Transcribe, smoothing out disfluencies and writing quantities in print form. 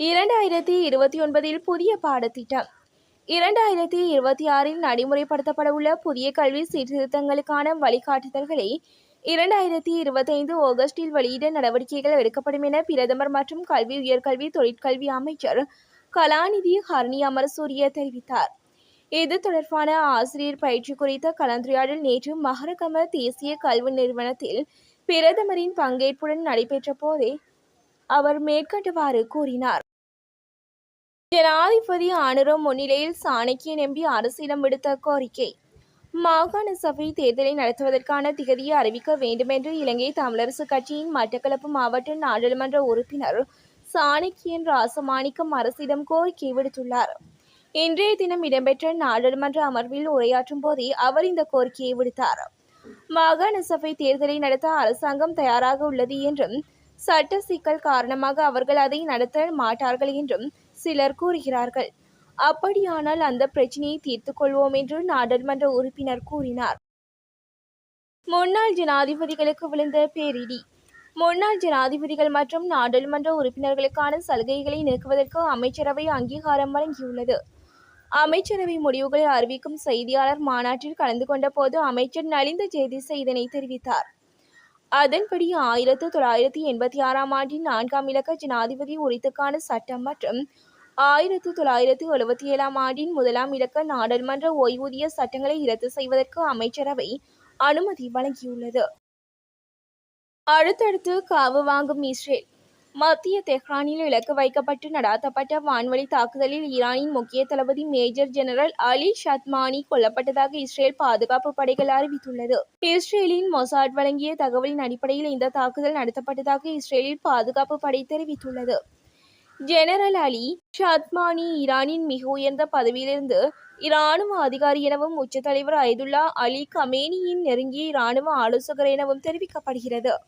2029 புதிய பாடத்திட்டம் 2026 நடைமுறைப்படுத்தப்படவுள்ள புதிய கல்வி சீர்திருத்தங்களுக்கான வழிகாட்டுதல்களை 2025 ஆகஸ்டில் வெளியிட நடவடிக்கைகள் எடுக்கப்படும் என பிரதமர் மற்றும் கல்வி உயர்கல்வி தொழிற்கல்வி அமைச்சர் கலாநிதி ஹரணி அமரசூரிய தெரிவித்தார். இது தொடர்பான ஆசிரியர் பயிற்சி குறித்த கலந்துரையாடல் நேற்று மஹரகம தேசிய கல்வி நிறுவனத்தில் பிரதமரின் பங்கேற்புடன் நடைபெற்ற போதே அவர் மேற்கண்டவாறு கூறினார். ஜனாதிபதி ஆனுர முன்னிலையில் சாணக்கியன் எம்பி அரசிடம் விடுத்த கோரிக்கை. மாகாண சபை தேர்தலை நடத்துவதற்கான திகதியை அறிவிக்க வேண்டுமென்று இலங்கை தமிழரசு கட்சியின் மட்டக்களப்பு மாவட்ட நாடாளுமன்ற உறுப்பினர் சாணக்கியன் ராசமாணிக்கம் அரசிடம் கோரிக்கை விடுத்துள்ளார். இன்றைய தினம் இடம்பெற்ற நாடாளுமன்ற அமர்வில் உரையாற்றும் போதே அவர் இந்த கோரிக்கையை விடுத்தார். மாகாண சபை தேர்தலை நடத்த அரசாங்கம் தயாராக உள்ளது என்றும் சட்ட சிக்கல் காரணமாக அவர்கள் அதை நடத்த மாட்டார்கள் என்றும் சிலர் கூறுகிறார்கள். அப்படியானால் அந்த பிரச்சினையை தீர்த்துக் கொள்வோம் என்று நாடாளுமன்ற உறுப்பினர் கூறினார். முன்னாள் ஜனாதிபதிகளுக்கு விழுந்த பேரிடி. முன்னாள் ஜனாதிபதிகள் மற்றும் நாடாளுமன்ற உறுப்பினர்களுக்கான சலுகைகளை நீக்குவதற்கு அமைச்சரவை அங்கீகாரம் வழங்கியுள்ளது. அமைச்சரவை முடிவுகளை அறிவிக்கும் செய்தியாளர் மாநாட்டில் கலந்து கொண்ட போது அமைச்சர் நலிந்த ஜெயதிச இதனை தெரிவித்தார். அதன்படி 1986 ஆண்டின் 4ஆம் இலக்க ஜனாதிபதி உரித்துக்கான சட்டம் மற்றும் 1977 ஆண்டின் 1ஆம் இலக்க நாடாளுமன்ற ஓய்வூதிய சட்டங்களை இரத்து செய்வதற்கு அமைச்சரவை அனுமதி வழங்கியுள்ளது. அடுத்தடுத்து காவு வாங்கும் இஸ்ரேல். மத்திய தெஹ்ரானில் இலக்கு வைக்கப்பட்டு நடாத்தப்பட்ட வான்வழி தாக்குதலில் ஈரானின் முக்கிய தளபதி மேஜர் ஜெனரல் அலி ஷத்மானி கொல்லப்பட்டதாக இஸ்ரேல் பாதுகாப்பு படைகள் அறிவித்துள்ளது. இஸ்ரேலின் மொசாட் வழங்கிய தகவலின் அடிப்படையில் இந்த தாக்குதல் நடத்தப்பட்டதாக இஸ்ரேலில் பாதுகாப்பு படை தெரிவித்துள்ளது. ஜெனரல் அலி ஷத்மானி ஈரானின் மிக உயர்ந்த பதவியிலிருந்து இராணுவ அதிகாரி எனவும் உச்ச தலைவர் அயதுல்லா அலி கமேனியின் நெருங்கிய இராணுவ ஆலோசகர் எனவும் தெரிவிக்கப்படுகிறது.